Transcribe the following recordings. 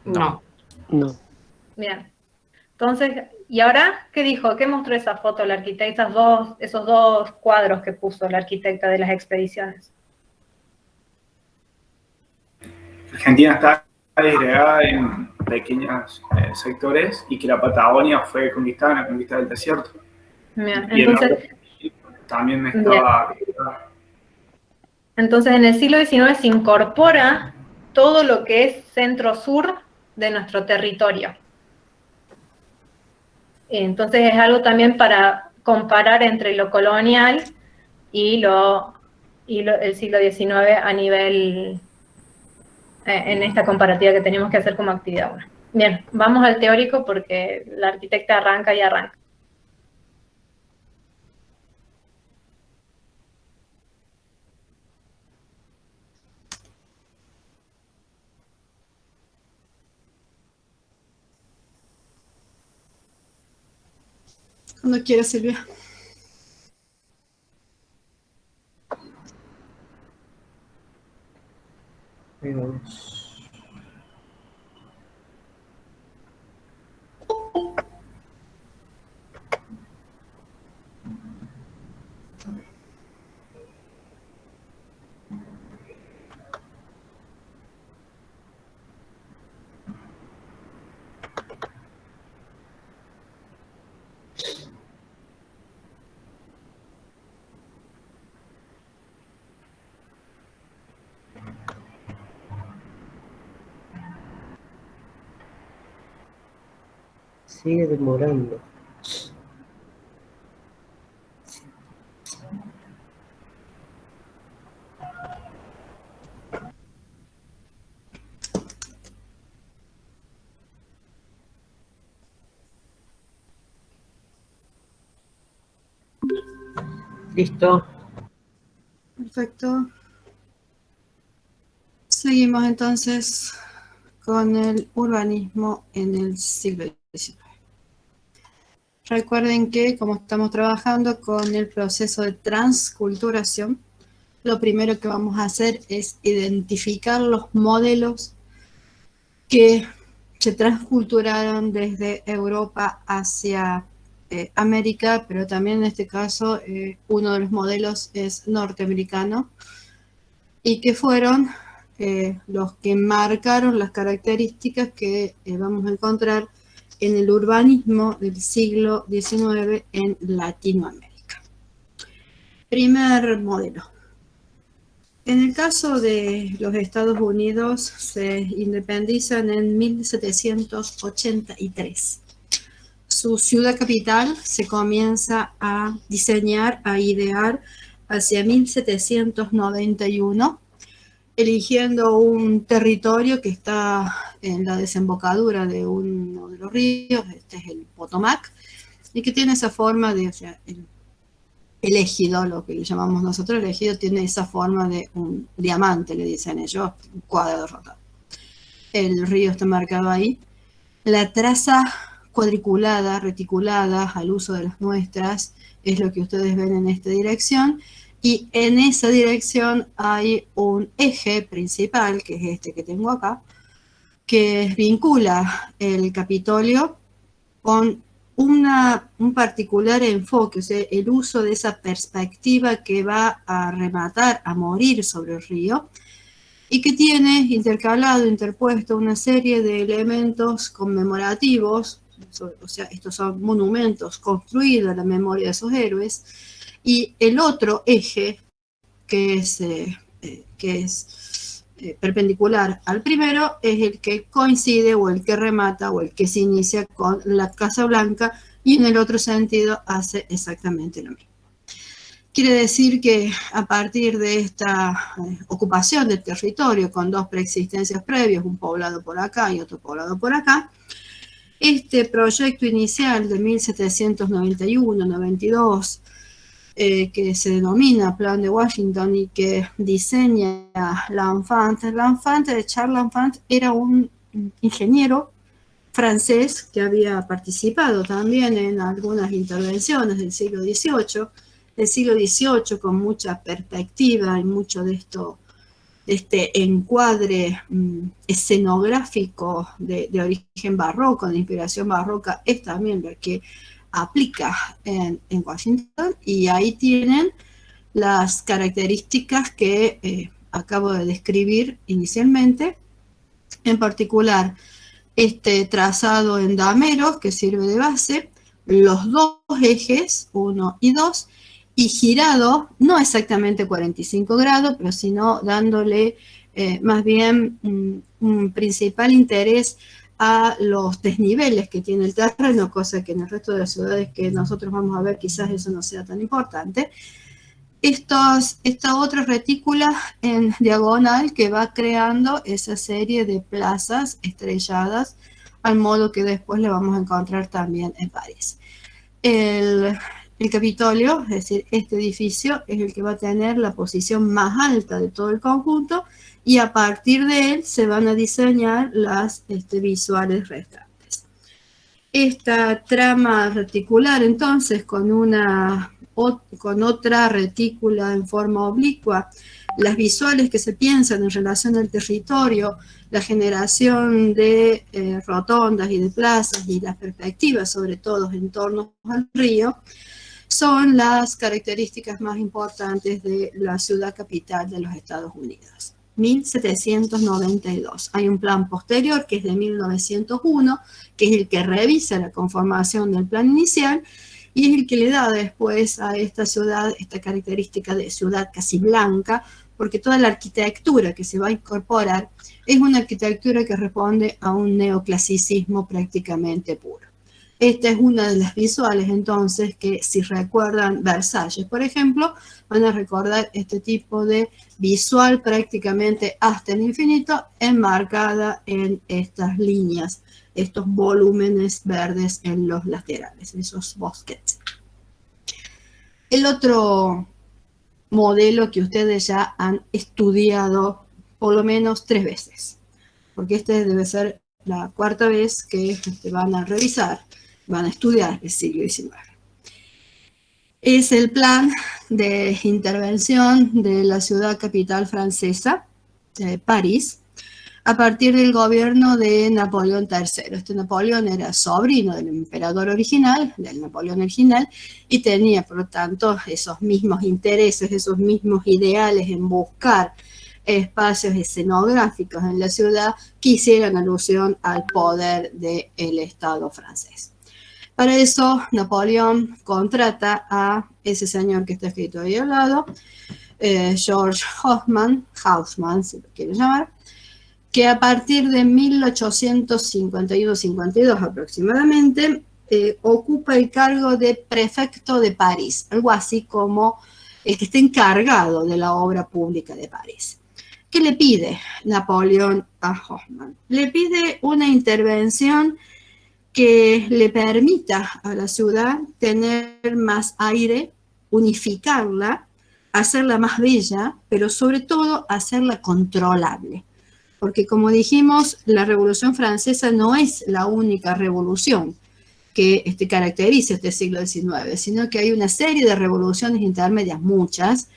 No. No. Bien. Entonces, ¿y ahora qué dijo? ¿Qué mostró esa foto la arquitecta? Esos dos cuadros que puso la arquitecta de las expediciones. Argentina está disgregada en pequeños sectores y que la Patagonia fue conquistada en la conquista del desierto. Bien, Y el norte entonces, también bien. estaba. Entonces, en el siglo XIX se incorpora todo lo que es centro-sur de nuestro territorio. Entonces, es algo también para comparar entre lo colonial y el siglo XIX a nivel, en esta comparativa que tenemos que hacer como actividad 1. Bien, vamos al teórico porque la arquitecta arranca y arranca. Cuando quiera, Silvia. Sigue demorando. Listo. Perfecto. Seguimos entonces con el urbanismo en el siglo XIX. Recuerden que como estamos trabajando con el proceso de transculturación, lo primero que vamos a hacer es identificar los modelos que se transculturaron desde Europa hacia América, pero también en este caso uno de los modelos es norteamericano y que fueron los que marcaron las características que vamos a encontrar en el urbanismo del siglo XIX en Latinoamérica. Primer modelo. En el caso de los Estados Unidos, se independizan en 1783. Su ciudad capital se comienza a diseñar, a idear hacia 1791, eligiendo un territorio que está en la desembocadura de uno de los ríos, este es el Potomac, y que tiene esa forma de, o sea, el ejido, lo que le llamamos nosotros el ejido, tiene esa forma de un diamante, le dicen ellos, un cuadrado rotado. El río está marcado ahí. La traza cuadriculada, reticulada, al uso de las muestras, es lo que ustedes ven en esta dirección. Y en esa dirección hay un eje principal, que es este que tengo acá, que vincula el Capitolio con un particular enfoque, o sea, el uso de esa perspectiva que va a rematar, a morir sobre el río, y que tiene intercalado, interpuesto una serie de elementos conmemorativos, o sea, estos son monumentos construidos a la memoria de esos héroes, y el otro eje, que es perpendicular al primero, es el que coincide o el que remata o el que se inicia con la Casa Blanca, y en el otro sentido hace exactamente lo mismo. Quiere decir que a partir de esta ocupación del territorio con dos preexistencias previas, un poblado por acá y otro poblado por acá, este proyecto inicial de 1791-92, que se denomina Plan de Washington y que diseña L'Enfant. L'Enfant de Charles L'Enfant era un ingeniero francés que había participado también en algunas intervenciones del siglo XVIII, con mucha perspectiva y mucho de esto encuadre escenográfico de origen barroco, de inspiración barroca, es también lo que aplica en Washington, y ahí tienen las características que acabo de describir inicialmente, en particular este trazado en dameros que sirve de base, los dos ejes, 1 y 2, y girado, no exactamente 45 grados, pero sino dándole más bien un principal interés a los desniveles que tiene el terreno, cosa que en el resto de las ciudades que nosotros vamos a ver quizás eso no sea tan importante. Esta otra retícula en diagonal que va creando esa serie de plazas estrelladas, al modo que después le vamos a encontrar también en París. El Capitolio, es decir, este edificio es el que va a tener la posición más alta de todo el conjunto, y a partir de él se van a diseñar las visuales restantes. Esta trama reticular, entonces, con otra retícula en forma oblicua, las visuales que se piensan en relación al territorio, la generación de rotondas y de plazas y las perspectivas, sobre todo en torno al río, son las características más importantes de la ciudad capital de los Estados Unidos. 1792. Hay un plan posterior que es de 1901, que es el que revisa la conformación del plan inicial, y es el que le da después a esta ciudad esta característica de ciudad casi blanca, porque toda la arquitectura que se va a incorporar es una arquitectura que responde a un neoclasicismo prácticamente puro. Esta es una de las visuales, entonces, que si recuerdan Versalles, por ejemplo, van a recordar este tipo de visual prácticamente hasta el infinito, enmarcada en estas líneas, estos volúmenes verdes en los laterales, esos bosquets. El otro modelo que ustedes ya han estudiado por lo menos 3 veces, porque este debe ser la 4ª vez que van a revisar, van a estudiar el siglo XIX. Es el plan de intervención de la ciudad capital francesa, París, a partir del gobierno de Napoleón III. Napoleón era sobrino del emperador original, del Napoleón original, y tenía, por lo tanto, esos mismos intereses, esos mismos ideales en buscar espacios escenográficos en la ciudad que hicieran alusión al poder del Estado francés. Para eso, Napoleón contrata a ese señor que está escrito ahí al lado, George Haussmann, si lo quieren llamar, que a partir de 1851-52 aproximadamente, ocupa el cargo de prefecto de París, algo así como el que está encargado de la obra pública de París. ¿Qué le pide Napoleón a Haussmann? Le pide una intervención que le permita a la ciudad tener más aire, unificarla, hacerla más bella, pero sobre todo hacerla controlable. Porque como dijimos, la Revolución Francesa no es la única revolución que caracteriza este siglo XIX, sino que hay una serie de revoluciones intermedias, muchas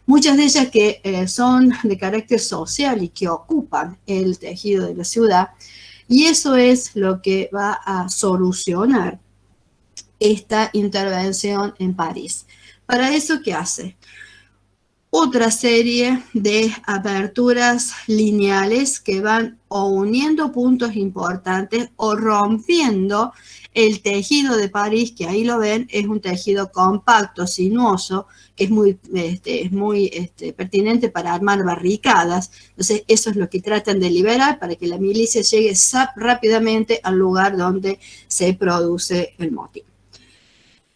de ellas que son de carácter social y que ocupan el tejido de la ciudad, y eso es lo que va a solucionar esta intervención en París. Para eso, ¿qué hace? Otra serie de aperturas lineales que van o uniendo puntos importantes o rompiendo el tejido de París, que ahí lo ven, es un tejido compacto, sinuoso, que es muy pertinente para armar barricadas. Entonces, eso es lo que tratan de liberar para que la milicia llegue rápidamente al lugar donde se produce el motín.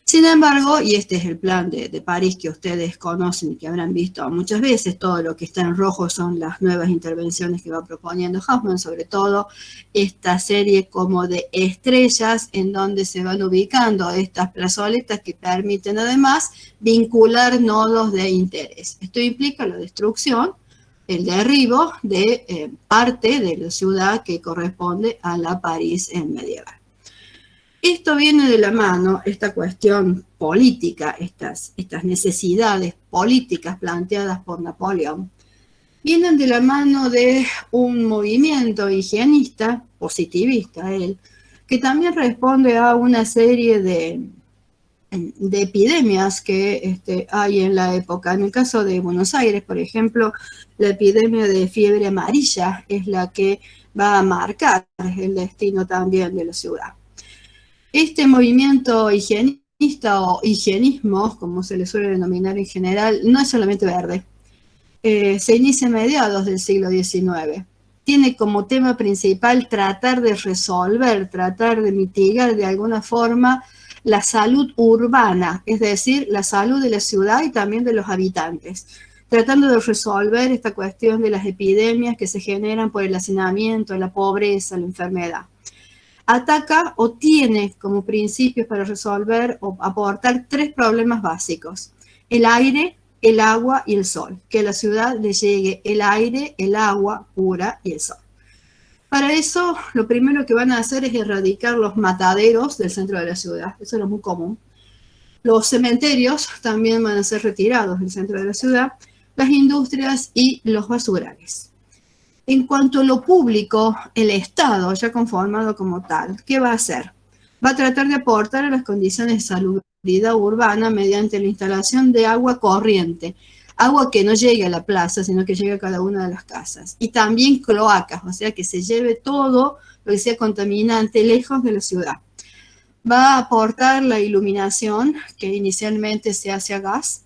Sin embargo, y este es el plan de París que ustedes conocen y que habrán visto muchas veces, todo lo que está en rojo son las nuevas intervenciones que va proponiendo Haussmann, sobre todo esta serie como de estrellas en donde se van ubicando estas plazoletas que permiten además vincular nodos de interés. Esto implica la destrucción, el derribo de parte de la ciudad que corresponde a la París medieval. Esto viene de la mano, esta cuestión política, estas necesidades políticas planteadas por Napoleón, vienen de la mano de un movimiento higienista, positivista él, que también responde a una serie de epidemias que hay en la época. En el caso de Buenos Aires, por ejemplo, la epidemia de fiebre amarilla es la que va a marcar el destino también de la ciudad. Este movimiento higienista o higienismo, como se le suele denominar en general, no es solamente verde. Se inicia a mediados del siglo XIX. Tiene como tema principal tratar de resolver, tratar de mitigar de alguna forma la salud urbana, es decir, la salud de la ciudad y también de los habitantes, tratando de resolver esta cuestión de las epidemias que se generan por el hacinamiento, la pobreza, la enfermedad. Ataca o tiene como principios para resolver o aportar 3 problemas básicos: el aire, el agua y el sol, que a la ciudad le llegue el aire, el agua pura y el sol. Para eso, lo primero que van a hacer es erradicar los mataderos del centro de la ciudad. Eso es muy común. Los cementerios también van a ser retirados del centro de la ciudad, las industrias y los basurales. En cuanto a lo público, el Estado, ya conformado como tal, ¿qué va a hacer? Va a tratar de aportar a las condiciones de salubridad urbana mediante la instalación de agua corriente, agua que no llegue a la plaza, sino que llegue a cada una de las casas. Y también cloacas, o sea, que se lleve todo lo que sea contaminante lejos de la ciudad. Va a aportar la iluminación, que inicialmente se hace a gas,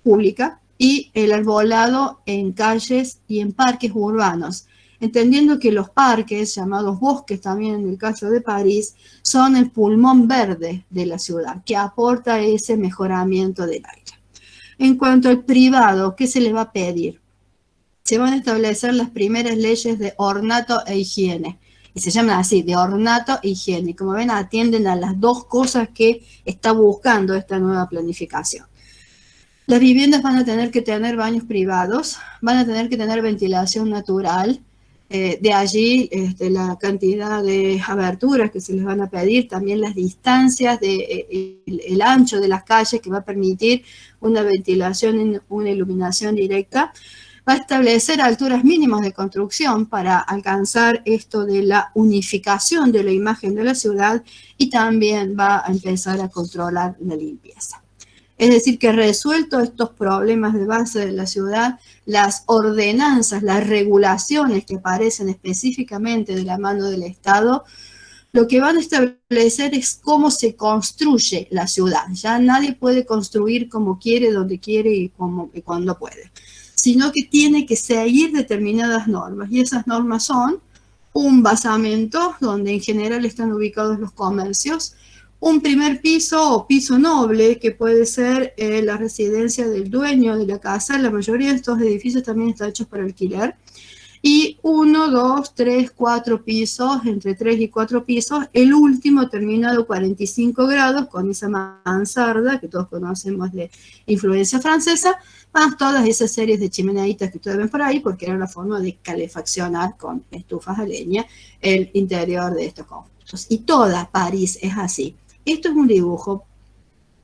pública, y el arbolado en calles y en parques urbanos, entendiendo que los parques, llamados bosques también en el caso de París, son el pulmón verde de la ciudad, que aporta ese mejoramiento del aire. En cuanto al privado, ¿qué se le va a pedir? Se van a establecer las primeras leyes de ornato e higiene, y se llaman así, de ornato e higiene. Como ven, atienden a las 2 cosas que está buscando esta nueva planificación. Las viviendas van a tener que tener baños privados, van a tener que tener ventilación natural, de allí la cantidad de aberturas que se les van a pedir, también las distancias, el ancho de las calles que va a permitir una ventilación, una iluminación directa. Va a establecer alturas mínimas de construcción para alcanzar esto de la unificación de la imagen de la ciudad, y también va a empezar a controlar la limpieza. Es decir, que resuelto estos problemas de base de la ciudad, las ordenanzas, las regulaciones que aparecen específicamente de la mano del Estado, lo que van a establecer es cómo se construye la ciudad. Ya nadie puede construir como quiere, donde quiere y cuando puede, sino que tiene que seguir determinadas normas. Y esas normas son un basamento, donde en general están ubicados los comercios, un primer piso o piso noble, que puede ser la residencia del dueño de la casa. La mayoría de estos edificios también están hechos para alquiler. Y 1, 2, 3, 4 pisos, entre 3 y 4 pisos. El último terminado 45 grados, con esa mansarda que todos conocemos de influencia francesa, más todas esas series de chimeneitas que ustedes ven por ahí, porque era la forma de calefaccionar con estufas a leña el interior de estos conjuntos. Y toda París es así. Esto es un dibujo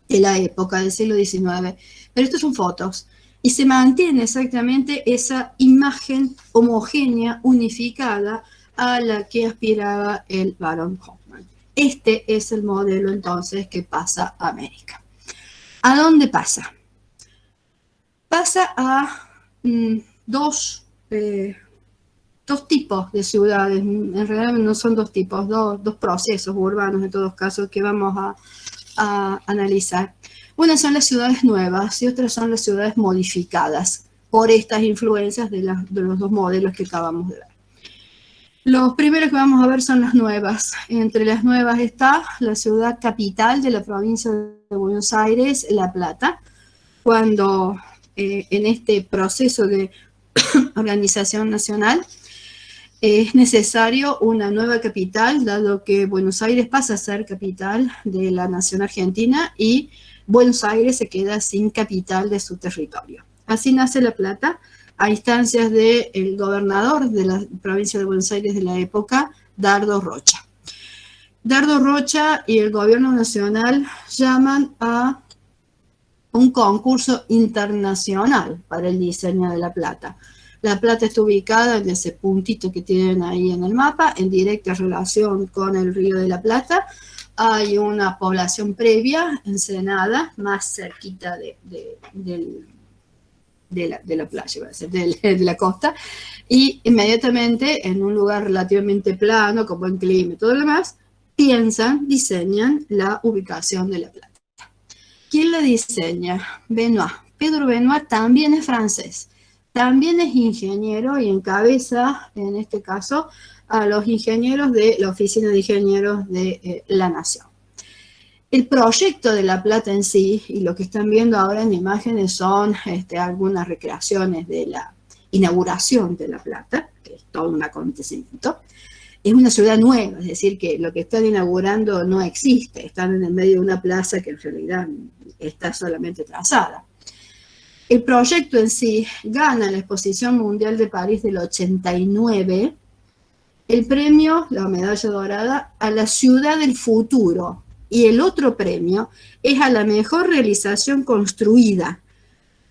de la época del siglo XIX, pero estos son fotos, y se mantiene exactamente esa imagen homogénea, unificada, a la que aspiraba el barón Hofmann. Este es el modelo entonces que pasa a América. ¿A dónde pasa? Pasa a dos tipos de ciudades. En realidad no son 2 tipos, dos procesos urbanos en todos casos que vamos a analizar. Unas son las ciudades nuevas y otras son las ciudades modificadas por estas influencias de los 2 modelos que acabamos de ver. Los primeros que vamos a ver son las nuevas. Entre las nuevas está la ciudad capital de la provincia de Buenos Aires, La Plata, cuando en este proceso de organización nacional es necesario una nueva capital, dado que Buenos Aires pasa a ser capital de la nación argentina y Buenos Aires se queda sin capital de su territorio. Así nace La Plata, a instancias del gobernador de la provincia de Buenos Aires de la época, Dardo Rocha. Dardo Rocha y el gobierno nacional llaman a un concurso internacional para el diseño de La Plata. La Plata está ubicada en ese puntito que tienen ahí en el mapa, en directa relación con el Río de la Plata. Hay una población previa, Ensenada, más cerquita de la playa, va a ser, de la costa, y inmediatamente en un lugar relativamente plano, con buen clima y todo lo demás, diseñan la ubicación de la Plata. ¿Quién la diseña? Benoit. Pedro Benoit también es francés, también es ingeniero y encabeza, en este caso, a los ingenieros de la Oficina de Ingenieros de la Nación. El proyecto de La Plata en sí, y lo que están viendo ahora en imágenes son algunas recreaciones de la inauguración de La Plata, que es todo un acontecimiento. Es una ciudad nueva, es decir, que lo que están inaugurando no existe, están en el medio de una plaza que en realidad está solamente trazada. El proyecto en sí gana la Exposición Mundial de París del 89 el premio, la medalla dorada, a la ciudad del futuro. Y el otro premio es a la mejor realización construida,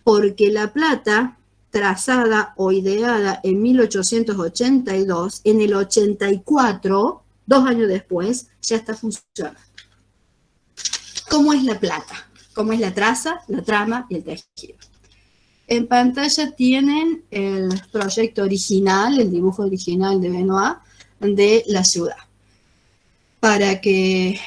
porque La Plata, trazada o ideada en 1882, en el 84, 2 años después, ya está funcionando. ¿Cómo es La Plata? ¿Cómo es la traza, la trama y el tejido? En pantalla tienen el proyecto original, el dibujo original de Benoit de la ciudad. Para que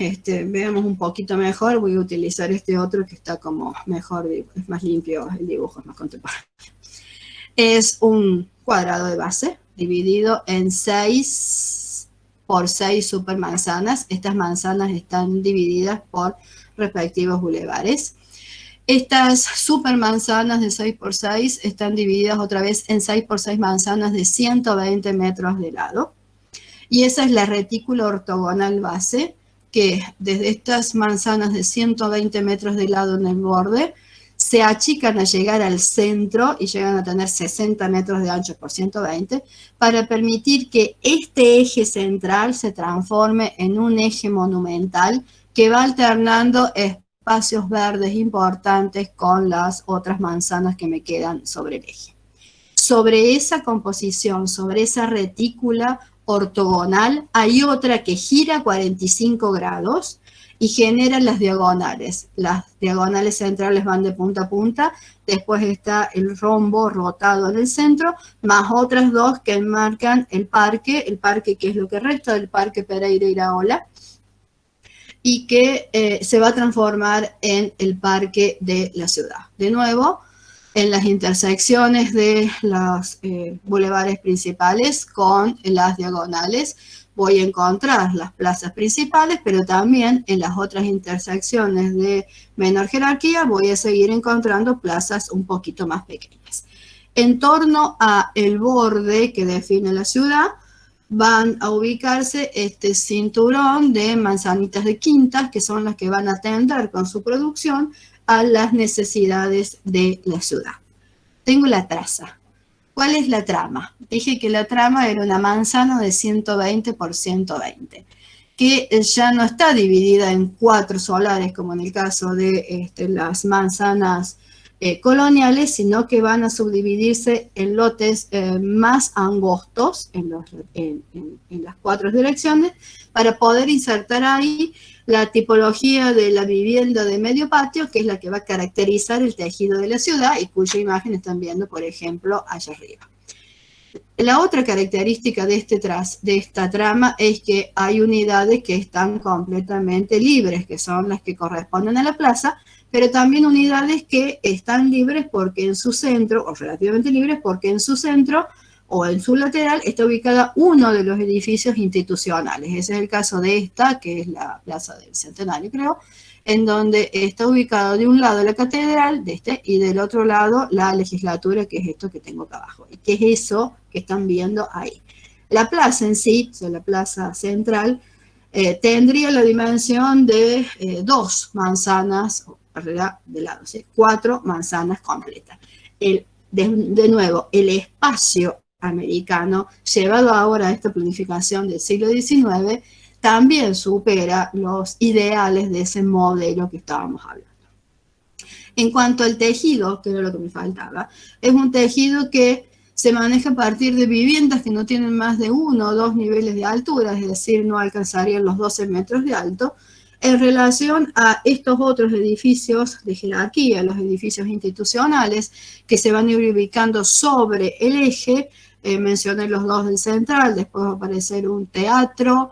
veamos un poquito mejor, voy a utilizar este otro que está como mejor, es más limpio, el dibujo es más contemporáneo. Es un cuadrado de base dividido en 6 por 6 supermanzanas. Estas manzanas están divididas por respectivos bulevares. Estas supermanzanas de 6 por 6 están divididas otra vez en 6 por 6 manzanas de 120 metros de lado. Y esa es la retícula ortogonal base, que desde estas manzanas de 120 metros de lado en el borde, se achican a llegar al centro y llegan a tener 60 metros de ancho por 120, para permitir que este eje central se transforme en un eje monumental que va alternando espacios verdes importantes con las otras manzanas que me quedan sobre el eje. Sobre esa composición, sobre esa retícula ortogonal, hay otra que gira 45 grados y genera las diagonales. Las diagonales centrales van de punta a punta, después está el rombo rotado en el centro, más otras dos que enmarcan el parque que es lo que resta del Parque Pereira Iraola, y que se va a transformar en el parque de la ciudad. De nuevo, en las intersecciones de los bulevares principales con las diagonales voy a encontrar las plazas principales, pero también en las otras intersecciones de menor jerarquía voy a seguir encontrando plazas un poquito más pequeñas. En torno a el borde que define la ciudad van a ubicarse este cinturón de manzanitas de quintas, que son las que van a atender con su producción a las necesidades de la ciudad. Tengo la traza. ¿Cuál es la trama? Dije que la trama era una manzana de 120 por 120, que ya no está dividida en 4 solares, como en el caso de las manzanas coloniales, sino que van a subdividirse en lotes más angostos en las 4 direcciones, para poder insertar ahí la tipología de la vivienda de medio patio, que es la que va a caracterizar el tejido de la ciudad y cuya imagen están viendo, por ejemplo, allá arriba. La otra característica de esta trama es que hay unidades que están completamente libres, que son las que corresponden a la plaza, pero también unidades que están libres porque en su centro, o relativamente libres porque en su centro o en su lateral está ubicada uno de los edificios institucionales. Ese es el caso de esta, que es la Plaza del Centenario, creo, en donde está ubicado de un lado la catedral, y del otro lado la legislatura, que es esto que tengo acá abajo, y que es eso que están viendo ahí. La plaza en sí, o sea, la plaza central, tendría la dimensión de 2 manzanas, de lado, ¿sí? 4 manzanas completas. De nuevo, el espacio americano, llevado ahora a esta planificación del siglo XIX, también supera los ideales de ese modelo que estábamos hablando. En cuanto al tejido, que era lo que me faltaba, es un tejido que se maneja a partir de viviendas que no tienen más de 1 o 2 niveles de altura, es decir, no alcanzarían los 12 metros de alto, en relación a estos otros edificios de jerarquía, los edificios institucionales, que se van a ir ubicando sobre el eje. Mencioné los dos del central, después va a aparecer un teatro,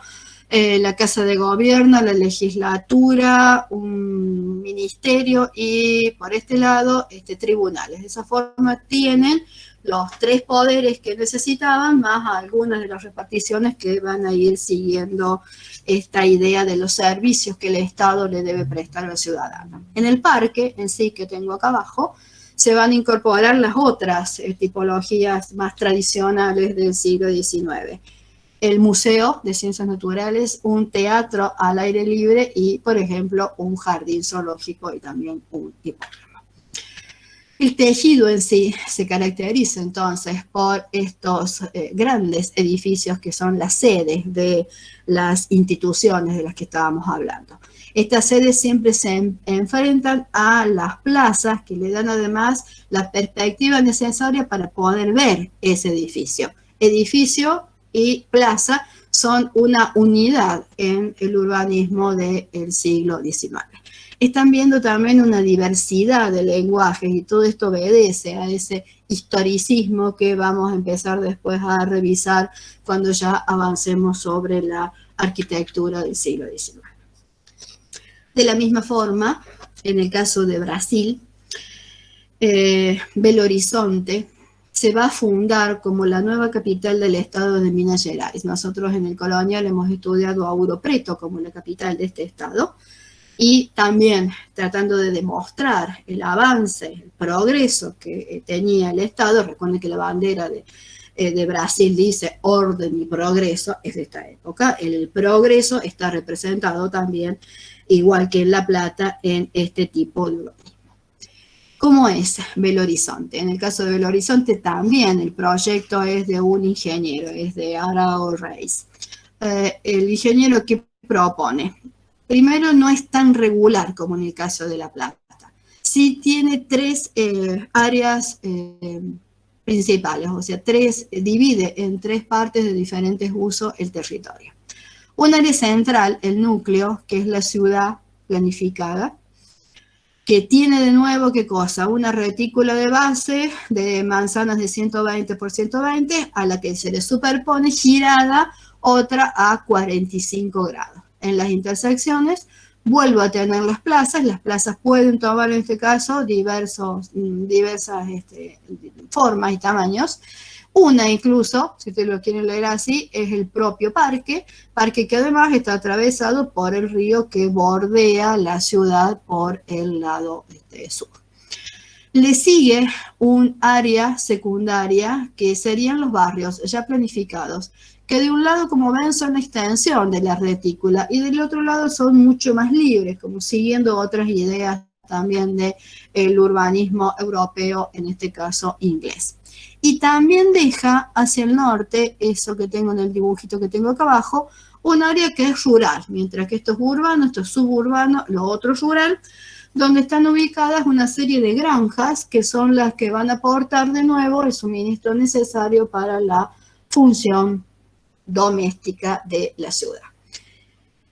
la Casa de Gobierno, la legislatura, un ministerio y por este lado tribunales. De esa forma tienen los 3 poderes que necesitaban, más algunas de las reparticiones que van a ir siguiendo esta idea de los servicios que el Estado le debe prestar al ciudadano. En el parque en sí que tengo acá abajo, se van a incorporar las otras tipologías más tradicionales del siglo XIX. El Museo de Ciencias Naturales, un teatro al aire libre y, por ejemplo, un jardín zoológico y también un hipódromo. El tejido en sí se caracteriza entonces por estos grandes edificios que son las sedes de las instituciones de las que estábamos hablando. Estas sedes siempre se enfrentan a las plazas que le dan además la perspectiva necesaria para poder ver ese edificio. Edificio y plaza son una unidad en el urbanismo del siglo XIX. Están viendo también una diversidad de lenguajes y todo esto obedece a ese historicismo que vamos a empezar después a revisar cuando ya avancemos sobre la arquitectura del siglo XIX. De la misma forma, en el caso de Brasil, Belo Horizonte se va a fundar como la nueva capital del estado de Minas Gerais. Nosotros en el colonial hemos estudiado a Ouro Preto como la capital de este estado, y también tratando de demostrar el avance, el progreso que tenía el Estado. Recuerden que la bandera de Brasil dice orden y progreso, es de esta época. El progreso está representado también, igual que en La Plata, en este tipo de urbanismo. ¿Cómo es Belo Horizonte? En el caso de Belo Horizonte también el proyecto es de un ingeniero, es de Arao Reis. El ingeniero que propone, primero, no es tan regular como en el caso de La Plata. Sí tiene 3 áreas principales, o sea, divide en 3 partes de diferentes usos el territorio. Un área central, el núcleo, que es la ciudad planificada, que tiene de nuevo, ¿qué cosa? Una retícula de base de manzanas de 120 por 120, a la que se le superpone girada otra a 45 grados. En las intersecciones vuelvo a tener las plazas pueden tomar en este caso diversas formas y tamaños. Una incluso, si ustedes lo quieren leer así, es el propio parque que además está atravesado por el río que bordea la ciudad por el lado sur. Le sigue un área secundaria que serían los barrios ya planificados, que de un lado, como ven, son la extensión de la retícula y del otro lado son mucho más libres, como siguiendo otras ideas también del urbanismo europeo, en este caso inglés. Y también deja hacia el norte, eso que tengo en el dibujito que tengo acá abajo, un área que es rural, mientras que esto es urbano, esto es suburbano, lo otro es rural, donde están ubicadas una serie de granjas que son las que van a aportar de nuevo el suministro necesario para la función doméstica de la ciudad.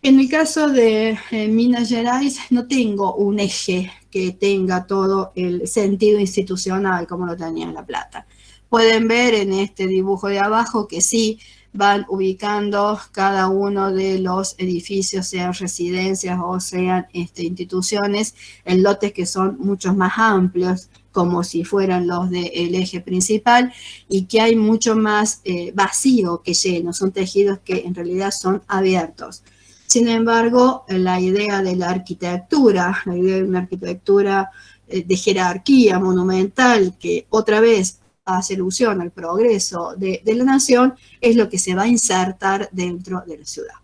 En el caso de Minas Gerais no tengo un eje que tenga todo el sentido institucional como lo tenía en La Plata. Pueden ver en este dibujo de abajo que sí van ubicando cada uno de los edificios, sean residencias o sean instituciones, en lotes que son mucho más amplios, como si fueran los del eje principal, y que hay mucho más vacío que lleno, son tejidos que en realidad son abiertos. Sin embargo, la idea de la arquitectura, la idea de una arquitectura de jerarquía monumental, que otra vez hace alusión al progreso de la nación, es lo que se va a insertar dentro de la ciudad.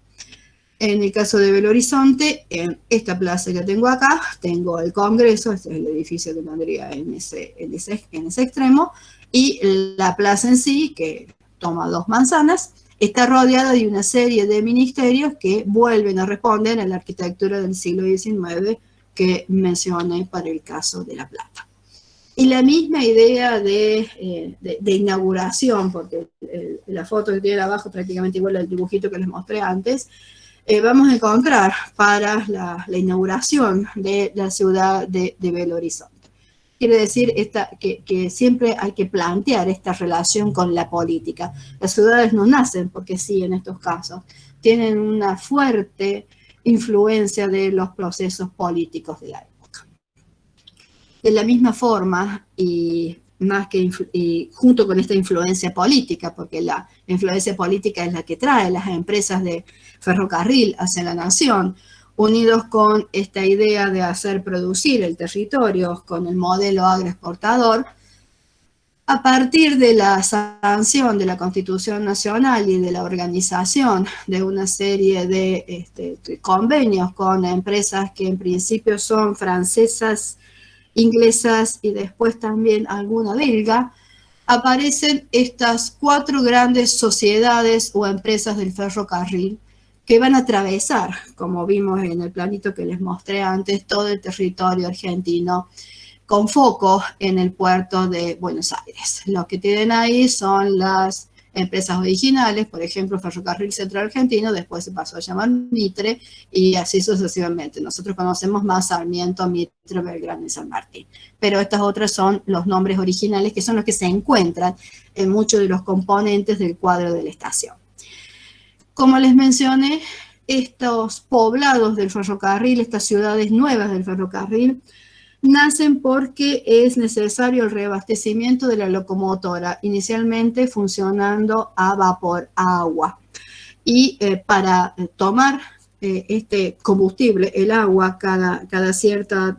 En el caso de Belo Horizonte, en esta plaza que tengo acá, tengo el Congreso, este es el edificio que tendría en ese extremo, y la plaza en sí, que toma 2 manzanas, está rodeada de una serie de ministerios que vuelven a responder a la arquitectura del siglo XIX que mencioné para el caso de La Plata. Y la misma idea de inauguración, porque la foto que tiene abajo prácticamente igual al dibujito que les mostré antes, vamos a encontrar para la inauguración de la ciudad de Belo Horizonte. Quiere decir que siempre hay que plantear esta relación con la política. Las ciudades no nacen porque sí en estos casos, tienen una fuerte influencia de los procesos políticos de la época. De la misma forma, y junto con esta influencia política, porque la influencia política es la que trae las empresas de ferrocarril hacia la nación, unidos con esta idea de hacer producir el territorio con el modelo agroexportador, a partir de la sanción de la Constitución Nacional y de la organización de una serie de convenios con empresas que en principio son francesas, inglesas y después también alguna belga, aparecen estas 4 grandes sociedades o empresas del ferrocarril que van a atravesar, como vimos en el planito que les mostré antes, todo el territorio argentino, con foco en el puerto de Buenos Aires. Lo que tienen ahí son las empresas originales, por ejemplo, Ferrocarril Central Argentino, después se pasó a llamar Mitre, y así sucesivamente. Nosotros conocemos más Sarmiento, Mitre, Belgrano y San Martín. Pero estas otras son los nombres originales, que son los que se encuentran en muchos de los componentes del cuadro de la estación. Como les mencioné, estos poblados del ferrocarril, estas ciudades nuevas del ferrocarril, nacen porque es necesario el reabastecimiento de la locomotora, inicialmente funcionando a vapor, a agua. Y para tomar este combustible, el agua, cada cierto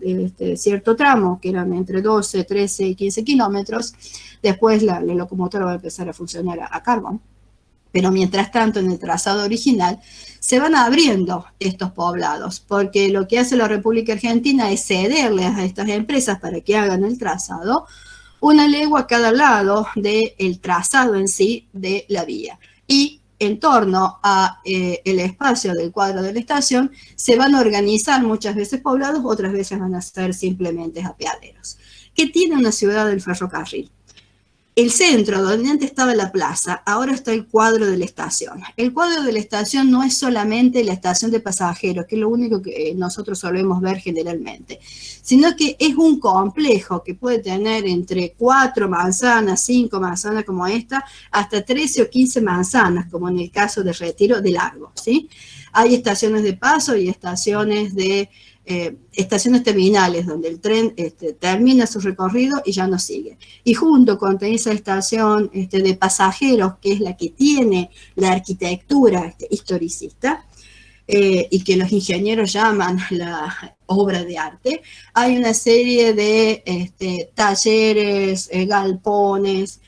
tramo, que eran entre 12, 13 y 15 kilómetros, después la locomotora va a empezar a funcionar a carbón. Pero mientras tanto, en el trazado original, se van abriendo estos poblados, porque lo que hace la República Argentina es cederles a estas empresas para que hagan el trazado, una legua a cada lado del trazado en sí de la vía. Y en torno a el espacio del cuadro de la estación, se van a organizar muchas veces poblados, otras veces van a ser simplemente apeaderos. ¿Qué tiene una ciudad del ferrocarril? El centro, donde antes estaba la plaza, ahora está el cuadro de la estación. El cuadro de la estación no es solamente la estación de pasajeros, que es lo único que nosotros solemos ver generalmente, sino que es un complejo que puede tener entre 4 manzanas, 5 manzanas como esta, hasta 13 o 15 manzanas, como en el caso de Retiro de Largo, ¿sí? Hay estaciones de paso y estaciones terminales donde el tren termina su recorrido y ya no sigue. Y junto con esa estación de pasajeros, que es la que tiene la arquitectura historicista, y que los ingenieros llaman la obra de arte, hay una serie de talleres, galpones,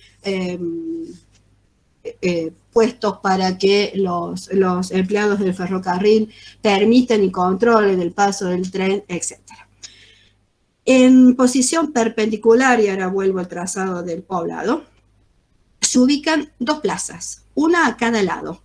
puestos para que los empleados del ferrocarril permitan y controlen el paso del tren, etc. En posición perpendicular, y ahora vuelvo al trazado del poblado, se ubican 2 plazas, una a cada lado.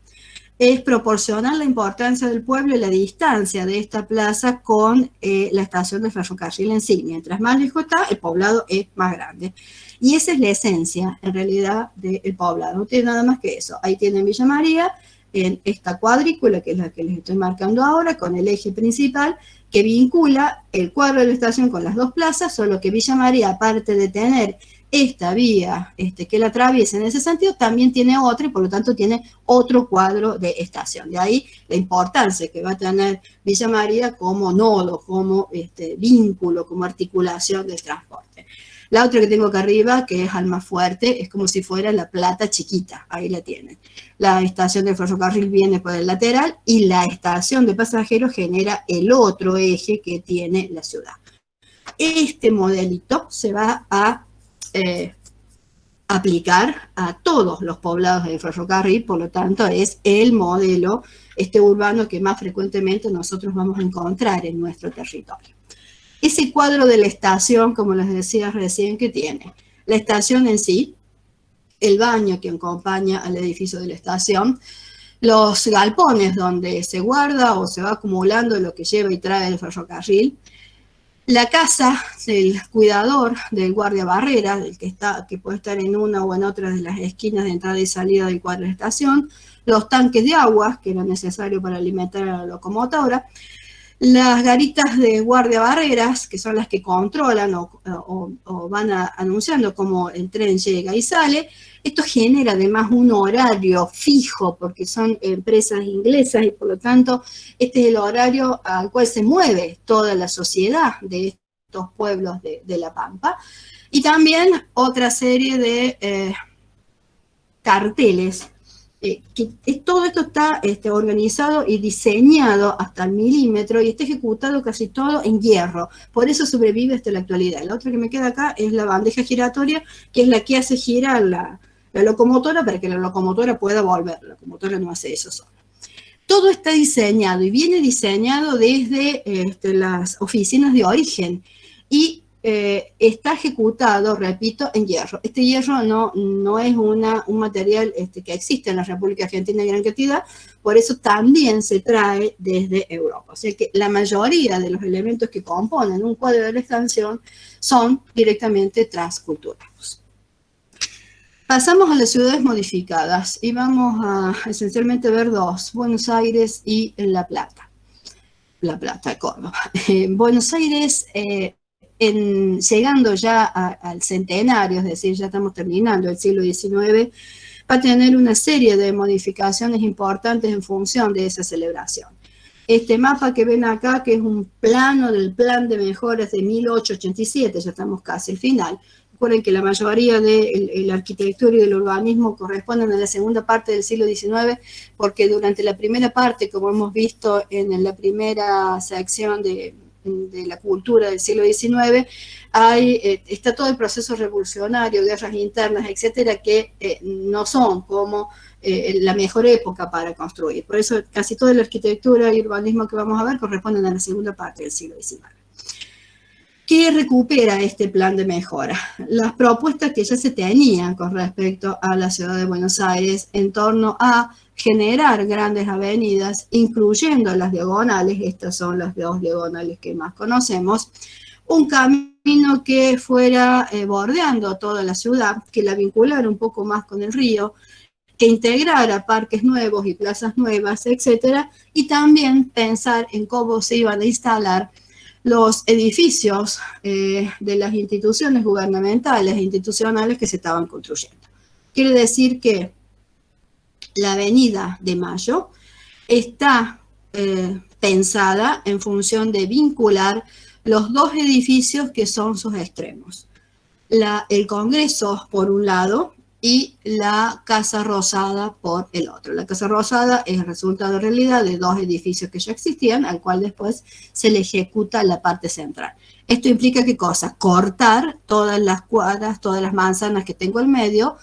Es proporcional la importancia del pueblo y la distancia de esta plaza con la estación de ferrocarril en sí. Mientras más lejos está, el poblado es más grande. Y esa es la esencia, en realidad, del poblado. No tiene nada más que eso. Ahí tienen Villa María, en esta cuadrícula, que es la que les estoy marcando ahora, con el eje principal, que vincula el cuadro de la estación con las 2 plazas, solo que Villa María, aparte de tener esta vía que la atraviesa en ese sentido, también tiene otra, y por lo tanto tiene otro cuadro de estación. De ahí la importancia que va a tener Villa María como nodo, como vínculo, como articulación del transporte. La otra que tengo acá arriba, que es Almafuerte, es como si fuera La Plata chiquita, ahí la tienen. La estación de ferrocarril viene por el lateral y la estación de pasajeros genera el otro eje que tiene la ciudad. Este modelito se va a aplicar a todos los poblados del ferrocarril, por lo tanto es el modelo urbano que más frecuentemente nosotros vamos a encontrar en nuestro territorio. Ese cuadro de la estación, como les decía recién, que tiene la estación en sí, el baño que acompaña al edificio de la estación, los galpones donde se guarda o se va acumulando lo que lleva y trae el ferrocarril, La casa del cuidador, del guardia-barrera, que puede estar en una o en otra de las esquinas de entrada y salida del cuadro de estación, los tanques de agua, que eran necesarios para alimentar a la locomotora, las garitas de guardia-barreras, que son las que controlan o van anunciando cómo el tren llega y sale. Esto genera además un horario fijo, porque son empresas inglesas y por lo tanto este es el horario al cual se mueve toda la sociedad de estos pueblos de La Pampa. Y también otra serie de carteles. Todo esto está organizado y diseñado hasta el milímetro y está ejecutado casi todo en hierro. Por eso sobrevive hasta la actualidad. La otra que me queda acá es la bandeja giratoria, que es la que hace girar la locomotora para que la locomotora pueda volver. La locomotora no hace eso sola. Todo está diseñado y viene diseñado desde las oficinas de origen y está ejecutado, repito, en hierro. Este hierro no es un material que existe en la República Argentina en gran cantidad, por eso también se trae desde Europa. O sea que la mayoría de los elementos que componen un cuadro de la estación son directamente transculturados. Pasamos a las ciudades modificadas y vamos a esencialmente ver dos, Buenos Aires y La Plata. La Plata, Córdoba. Buenos Aires, llegando ya al centenario, es decir, ya estamos terminando el siglo XIX, va a tener una serie de modificaciones importantes en función de esa celebración. Este mapa que ven acá, que es un plano del plan de mejoras de 1887, ya estamos casi al final. Recuerden que la mayoría de la arquitectura y del urbanismo corresponden a la segunda parte del siglo XIX, porque durante la primera parte, como hemos visto en la primera sección de la cultura del siglo XIX, está todo el proceso revolucionario, guerras internas, etcétera, que no son como la mejor época para construir. Por eso casi toda la arquitectura y urbanismo que vamos a ver corresponden a la segunda parte del siglo XIX. ¿Qué recupera este plan de mejora? Las propuestas que ya se tenían con respecto a la ciudad de Buenos Aires en torno a generar grandes avenidas, incluyendo las diagonales, estas son las dos diagonales que más conocemos, un camino que fuera bordeando toda la ciudad, que la vinculara un poco más con el río, que integrara parques nuevos y plazas nuevas, etcétera, y también pensar en cómo se iban a instalar los edificios de las instituciones gubernamentales e institucionales que se estaban construyendo. Quiere decir que la Avenida de Mayo está pensada en función de vincular los dos edificios que son sus extremos. El Congreso, por un lado, y la Casa Rosada por el otro. La Casa Rosada es el resultado en realidad de dos edificios que ya existían, al cual después se le ejecuta la parte central. Esto implica ¿qué cosa? Cortar todas las cuadras, todas las manzanas que tengo en medio,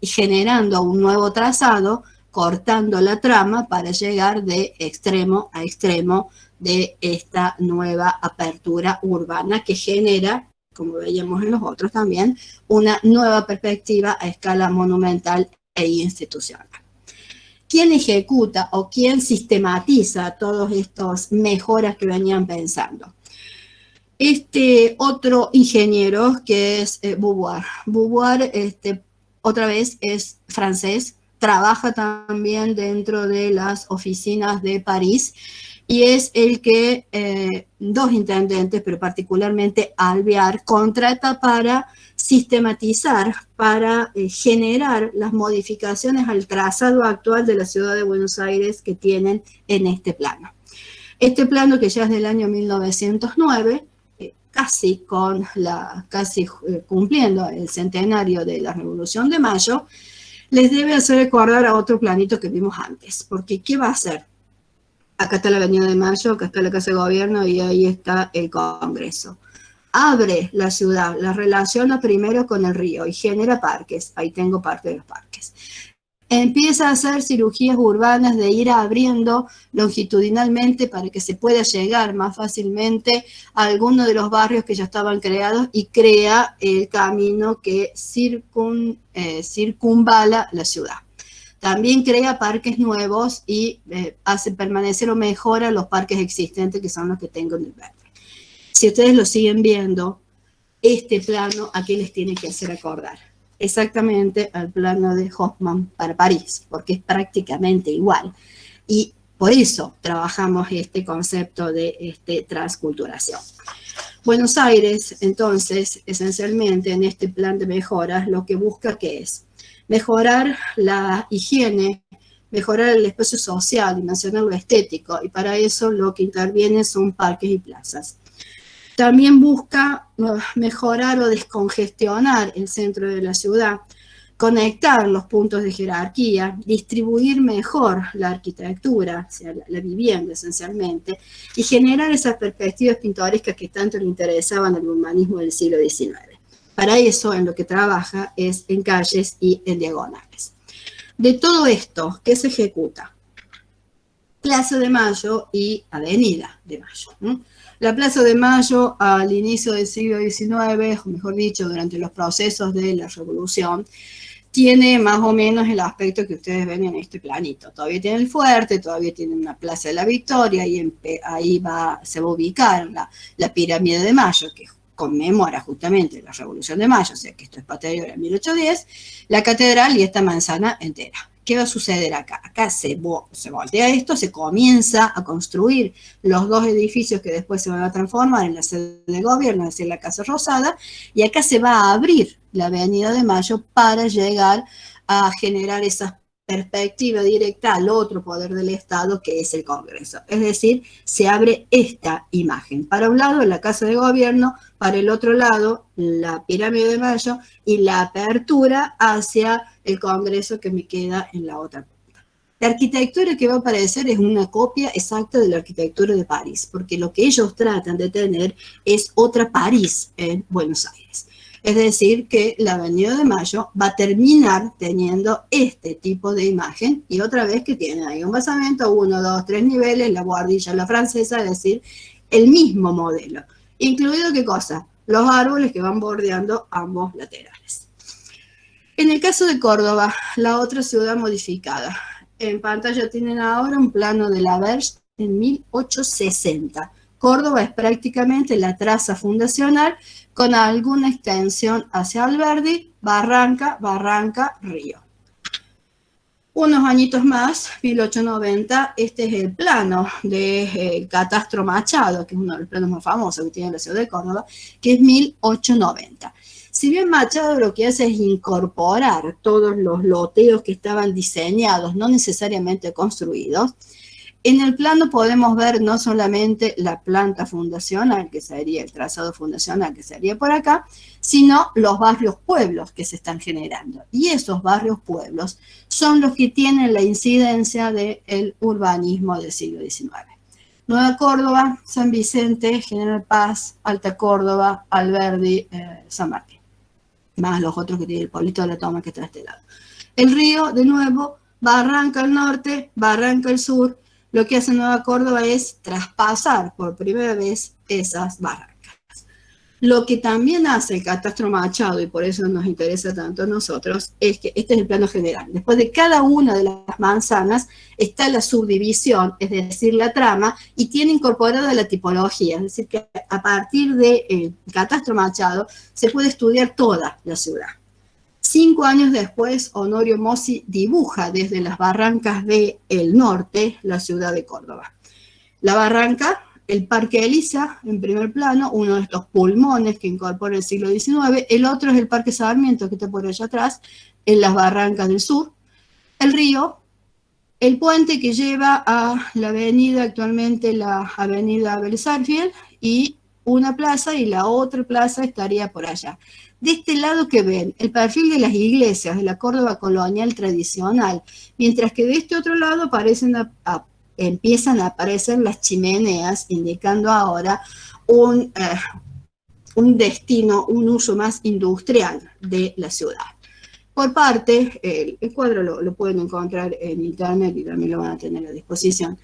generando un nuevo trazado, cortando la trama para llegar de extremo a extremo de esta nueva apertura urbana que genera, como veíamos en los otros también, una nueva perspectiva a escala monumental e institucional. ¿Quién ejecuta o quién sistematiza todas estas mejoras que venían pensando? Este otro ingeniero que es Beauvoir. Beauvoir, otra vez, es francés, trabaja también dentro de las oficinas de París, y es el que dos intendentes, pero particularmente Alvear, contrata para sistematizar, para generar las modificaciones al trazado actual de la ciudad de Buenos Aires que tienen en este plano. Este plano, que ya es del año 1909, casi cumpliendo el centenario de la Revolución de Mayo, les debe hacer recordar a otro planito que vimos antes, porque ¿qué va a hacer? Acá está la Avenida de Mayo, acá está la Casa de Gobierno y ahí está el Congreso. Abre la ciudad, la relaciona primero con el río y genera parques. Ahí tengo parte de los parques. Empieza a hacer cirugías urbanas de ir abriendo longitudinalmente para que se pueda llegar más fácilmente a alguno de los barrios que ya estaban creados y crea el camino que circunvala la ciudad. También crea parques nuevos y hace permanecer o mejora los parques existentes, que son los que tengo en el verde. Si ustedes lo siguen viendo, este plano, ¿a qué les tiene que hacer acordar? Exactamente al plano de Hofmann para París, porque es prácticamente igual. Y por eso trabajamos este concepto de transculturación. Buenos Aires, entonces, esencialmente en este plan de mejoras, lo que busca ¿qué es? Mejorar la higiene, mejorar el espacio social, dimensionar lo estético, y para eso lo que interviene son parques y plazas. También busca mejorar o descongestionar el centro de la ciudad, conectar los puntos de jerarquía, distribuir mejor la arquitectura, o sea, la vivienda esencialmente, y generar esas perspectivas pintorescas que tanto le interesaban al humanismo del siglo XIX. Para eso, en lo que trabaja es en calles y en diagonales. De todo esto, ¿qué se ejecuta? Plaza de Mayo y Avenida de Mayo, ¿no? La Plaza de Mayo al inicio del siglo XIX, o mejor dicho, durante los procesos de la Revolución, tiene más o menos el aspecto que ustedes ven en este planito. Todavía tiene el fuerte, todavía tiene una Plaza de la Victoria, y ahí se va a ubicar la Pirámide de Mayo, que conmemora justamente la Revolución de Mayo, o sea que esto es posterior a 1810, la catedral y esta manzana entera. ¿Qué va a suceder acá? Acá se voltea esto, se comienza a construir los dos edificios que después se van a transformar en la sede de gobierno, es decir, la Casa Rosada, y acá se va a abrir la Avenida de Mayo para llegar a generar esa perspectiva directa al otro poder del Estado, que es el Congreso. Es decir, se abre esta imagen. Para un lado, la Casa de Gobierno, para el otro lado, la Pirámide de Mayo, y la apertura hacia el Congreso que me queda en la otra punta. La arquitectura que va a aparecer es una copia exacta de la arquitectura de París, porque lo que ellos tratan de tener es otra París en Buenos Aires. Es decir, que la Avenida de Mayo va a terminar teniendo este tipo de imagen, y otra vez que tiene ahí un basamento, 1, 2, 3 niveles, la buhardilla, la francesa, es decir, el mismo modelo. Incluido, ¿qué cosa? Los árboles que van bordeando ambos laterales. En el caso de Córdoba, la otra ciudad modificada. En pantalla tienen ahora un plano de la Verge en 1860. Córdoba es prácticamente la traza fundacional con alguna extensión hacia Alberdi, Barranca, Río. Unos añitos más, 1890, este es el plano de Catastro Machado, que es uno de los planos más famosos que tiene la ciudad de Córdoba, que es 1890. Si bien Machado lo que hace es incorporar todos los loteos que estaban diseñados, no necesariamente construidos, en el plano podemos ver no solamente la planta fundacional, que sería el trazado fundacional, que sería por acá, sino los barrios pueblos que se están generando. Y esos barrios pueblos son los que tienen la incidencia del urbanismo del siglo XIX. Nueva Córdoba, San Vicente, General Paz, Alta Córdoba, Alberdi, San Martín. Más los otros que tiene el pueblito de la Toma que está a este lado. El río, de nuevo, Barranca al norte, Barranca al sur. Lo que hace Nueva Córdoba es traspasar por primera vez esas barrancas. Lo que también hace el Catastro Machado, y por eso nos interesa tanto a nosotros, es que este es el plano general. Después de cada una de las manzanas está la subdivisión, es decir, la trama, y tiene incorporada la tipología. Es decir, que a partir del Catastro Machado se puede estudiar toda la ciudad. 5 años después, Honorio Mossi dibuja desde las barrancas del norte la ciudad de Córdoba. La barranca, el Parque Elisa, en primer plano, uno de estos pulmones que incorpora el siglo XIX. El otro es el Parque Sarmiento, que está por allá atrás, en las barrancas del sur. El río, el puente que lleva a la avenida, actualmente la avenida Abel Sarfield, y una plaza, y la otra plaza estaría por allá. De este lado que ven, el perfil de las iglesias de la Córdoba colonial tradicional, mientras que de este otro lado empiezan a aparecer las chimeneas, indicando ahora un destino, un uso más industrial de la ciudad. Por parte, el cuadro lo pueden encontrar en internet y también lo van a tener a disposición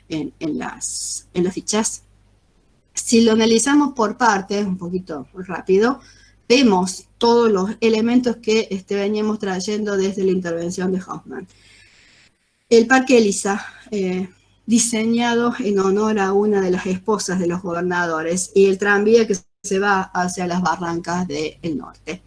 en las fichas. Si lo analizamos por partes, un poquito rápido, vemos todos los elementos que veníamos trayendo desde la intervención de Hofmann. El Parque Elisa, diseñado en honor a una de las esposas de los gobernadores, y el tranvía que se va hacia las barrancas del norte.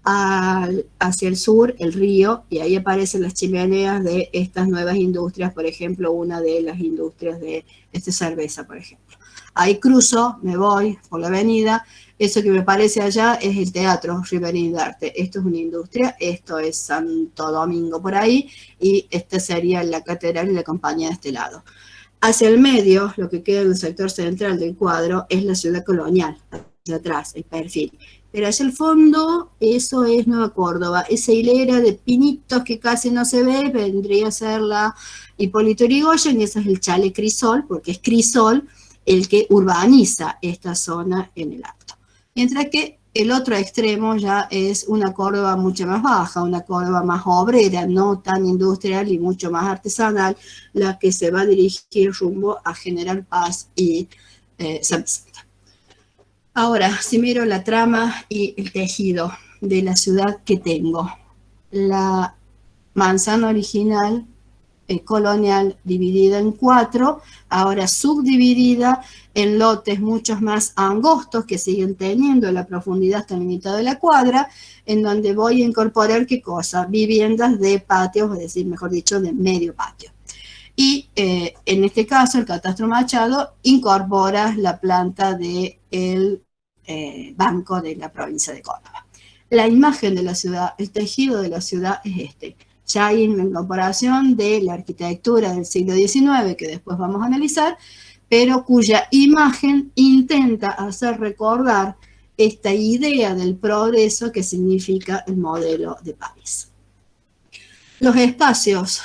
Hacia el sur, el río, y ahí aparecen las chimeneas de estas nuevas industrias, por ejemplo, una de las industrias de cerveza, por ejemplo. Ahí cruzo, me voy por la avenida, eso que me parece allá es el Teatro Riverín de Arte. Esto es una industria, esto es Santo Domingo por ahí, y esta sería la catedral y la compañía de este lado. Hacia el medio, lo que queda en el sector central del cuadro, es la ciudad colonial, hacia atrás, el perfil. Pero hacia el fondo, eso es Nueva Córdoba. Esa hilera de pinitos que casi no se ve, vendría a ser la Hipólito Yrigoyen, y ese es el Chale Crisol, porque es Crisol el que urbaniza esta zona en el Alto. Mientras que el otro extremo ya es una Córdoba mucho más baja, una Córdoba más obrera, no tan industrial y mucho más artesanal, la que se va a dirigir rumbo a General Paz y San Vicente. Ahora, si miro la trama y el tejido de la ciudad que tengo, la manzana original colonial dividida en 4, ahora subdividida en lotes muchos más angostos que siguen teniendo la profundidad hasta la mitad de la cuadra, en donde voy a incorporar ¿qué cosa? Viviendas de patios, es decir, mejor dicho, de medio patio. Y en este caso, el Catastro Machado incorpora la planta del Banco de la provincia de Córdoba. La imagen de la ciudad, el tejido de la ciudad es este. Ya hay una incorporación de la arquitectura del siglo XIX, que después vamos a analizar, pero cuya imagen intenta hacer recordar esta idea del progreso que significa el modelo de París. Los espacios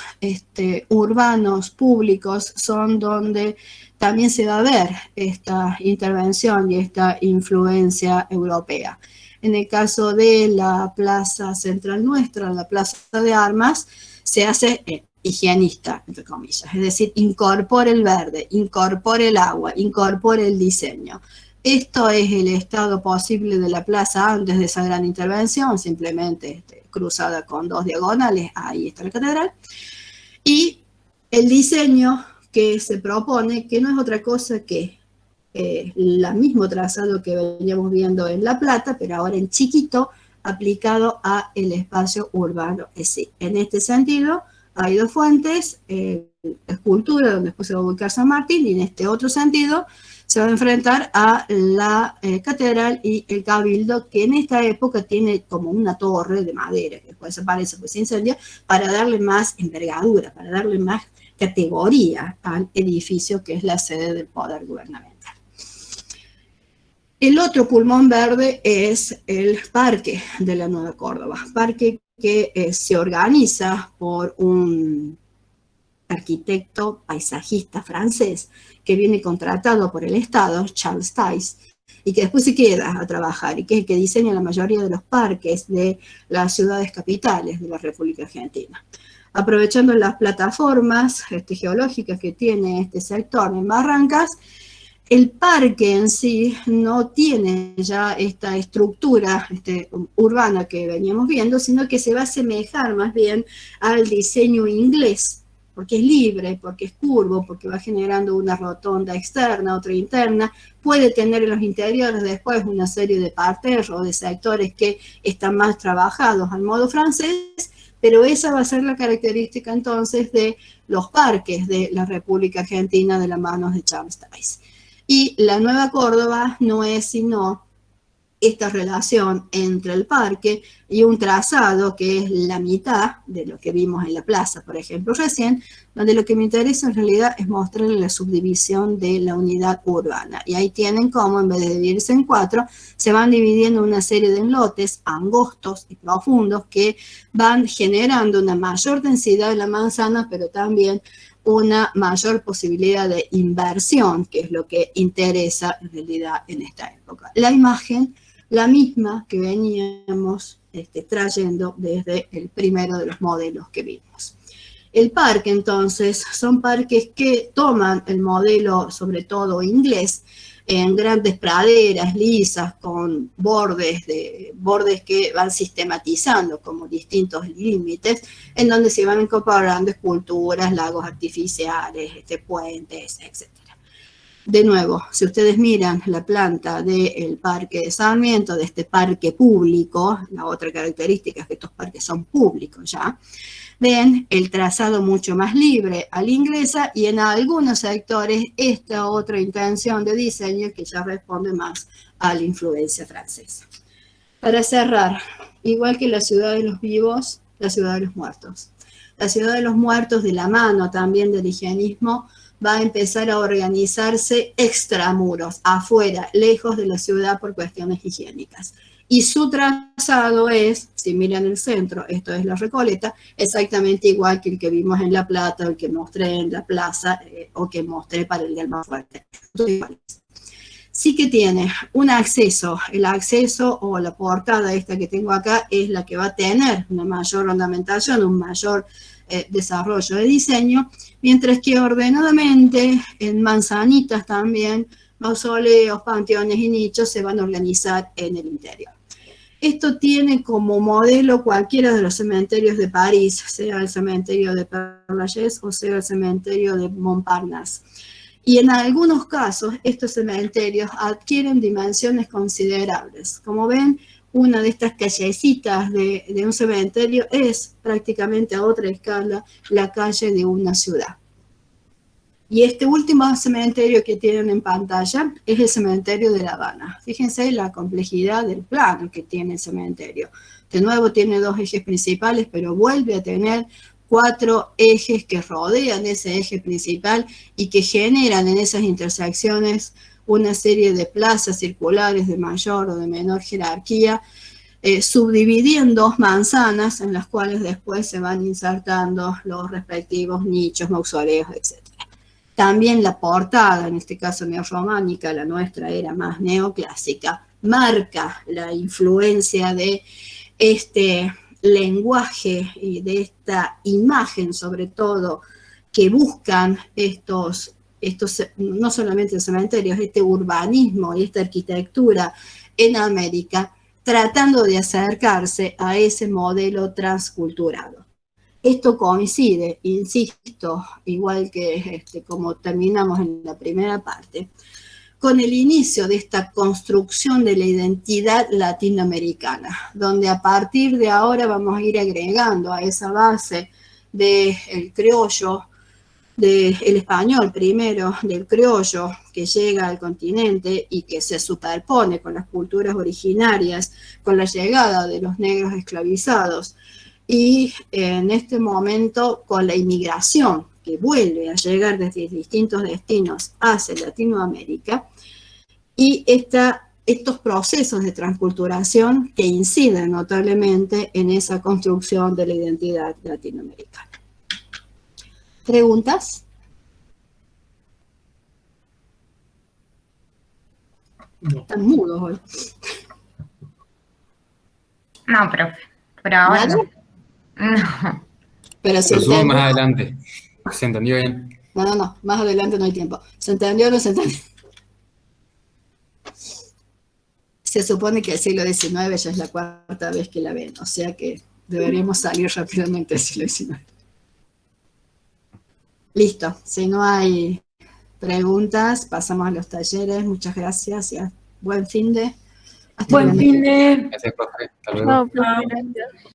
urbanos, públicos, son donde también se va a ver esta intervención y esta influencia europea. En el caso de la plaza central nuestra, la plaza de armas, se hace higienista, entre comillas, es decir, incorpora el verde, incorpora el agua, incorpora el diseño. Esto es el estado posible de la plaza antes de esa gran intervención, simplemente cruzada con 2 diagonales, ahí está la catedral. Y el diseño que se propone, que no es otra cosa que el mismo trazado que veníamos viendo en La Plata, pero ahora en chiquito, aplicado a el espacio urbano. En este sentido, hay 2 fuentes, escultura, donde después se va a ubicar San Martín, y en este otro sentido se va a enfrentar a la catedral y el cabildo, que en esta época tiene como una torre de madera, que después desaparece, pues se incendia, para darle más envergadura, para darle más categoría al edificio que es la sede del poder gubernamental. El otro pulmón verde es el Parque de la Nueva Córdoba, parque que se organiza por un arquitecto paisajista francés que viene contratado por el Estado, Charles Tays, y que después se queda a trabajar, y que es el que diseña la mayoría de los parques de las ciudades capitales de la República Argentina. Aprovechando las plataformas geológicas que tiene este sector en Barrancas, el parque en sí no tiene ya esta estructura urbana que veníamos viendo, sino que se va a asemejar más bien al diseño inglés, porque es libre, porque es curvo, porque va generando una rotonda externa, otra interna, puede tener en los interiores después una serie de parterres o de sectores que están más trabajados al modo francés, pero esa va a ser la característica entonces de los parques de la República Argentina de la mano de Charles Tays. Y la Nueva Córdoba no es sino esta relación entre el parque y un trazado que es la mitad de lo que vimos en la plaza, por ejemplo, recién, donde lo que me interesa en realidad es mostrarles la subdivisión de la unidad urbana. Y ahí tienen cómo, en vez de dividirse en 4, se van dividiendo una serie de lotes angostos y profundos que van generando una mayor densidad de la manzana, pero también una mayor posibilidad de inversión, que es lo que interesa en realidad en esta época. La imagen, la misma que veníamos trayendo desde el primero de los modelos que vimos. El parque, entonces, son parques que toman el modelo, sobre todo inglés, en grandes praderas lisas con bordes que van sistematizando como distintos límites, en donde se van incorporando esculturas, lagos artificiales, puentes, etc. De nuevo, si ustedes miran la planta del Parque de Sarmiento, de este parque público, la otra característica es que estos parques son públicos ya, ven el trazado mucho más libre a la inglesa y en algunos sectores esta otra intención de diseño que ya responde más a la influencia francesa. Para cerrar, igual que la ciudad de los vivos, la ciudad de los muertos. La ciudad de los muertos, de la mano también del higienismo, va a empezar a organizarse extramuros, afuera, lejos de la ciudad por cuestiones higiénicas. Y su trazado es, si miran el centro, esto es la Recoleta, exactamente igual que el que vimos en La Plata, o el que mostré en la plaza, o que mostré para el de Almafuerte. Sí que tiene un acceso, el acceso o la portada esta que tengo acá es la que va a tener una mayor ornamentación, un mayor desarrollo de diseño, mientras que ordenadamente en manzanitas también mausoleos, panteones y nichos se van a organizar en el interior. Esto tiene como modelo cualquiera de los cementerios de París, sea el cementerio de Père Lachaise o sea el cementerio de Montparnasse. Y en algunos casos estos cementerios adquieren dimensiones considerables. Como ven, una de estas callecitas de un cementerio es prácticamente a otra escala la calle de una ciudad. Y este último cementerio que tienen en pantalla es el cementerio de La Habana. Fíjense la complejidad del plano que tiene el cementerio. De nuevo tiene 2 ejes principales, pero vuelve a tener 4 ejes que rodean ese eje principal y que generan en esas intersecciones una serie de plazas circulares de mayor o de menor jerarquía, subdividiendo manzanas en las cuales después se van insertando los respectivos nichos, mausoleos, etc. También la portada, en este caso neorrománica, la nuestra era más neoclásica, marca la influencia de este lenguaje y de esta imagen, sobre todo, que buscan estos no solamente cementerios, este urbanismo y esta arquitectura en América, tratando de acercarse a ese modelo transculturado. Esto coincide, insisto, igual que como terminamos en la primera parte, con el inicio de esta construcción de la identidad latinoamericana, donde a partir de ahora vamos a ir agregando a esa base del criollo, del español primero, del criollo que llega al continente y que se superpone con las culturas originarias, con la llegada de los negros esclavizados, y en este momento con la inmigración que vuelve a llegar desde distintos destinos hacia Latinoamérica, y estos procesos de transculturación que inciden notablemente en esa construcción de la identidad latinoamericana. ¿Preguntas? No. Están mudos hoy. No, profe, pero ahora ¿Nada? no. Pero se Lo subo entendió. más adelante. ¿Se entendió bien? No, más adelante no hay tiempo. ¿Se entendió o no se entendió? Se supone que el siglo XIX ya es la 4ª vez que la ven, o sea que deberíamos salir rápidamente del siglo XIX. Listo, si no hay preguntas, pasamos a los talleres. Muchas gracias y buen fin de. Hasta Buen luego. fin de. Gracias, profe. Hasta luego. Chao, profe. Gracias.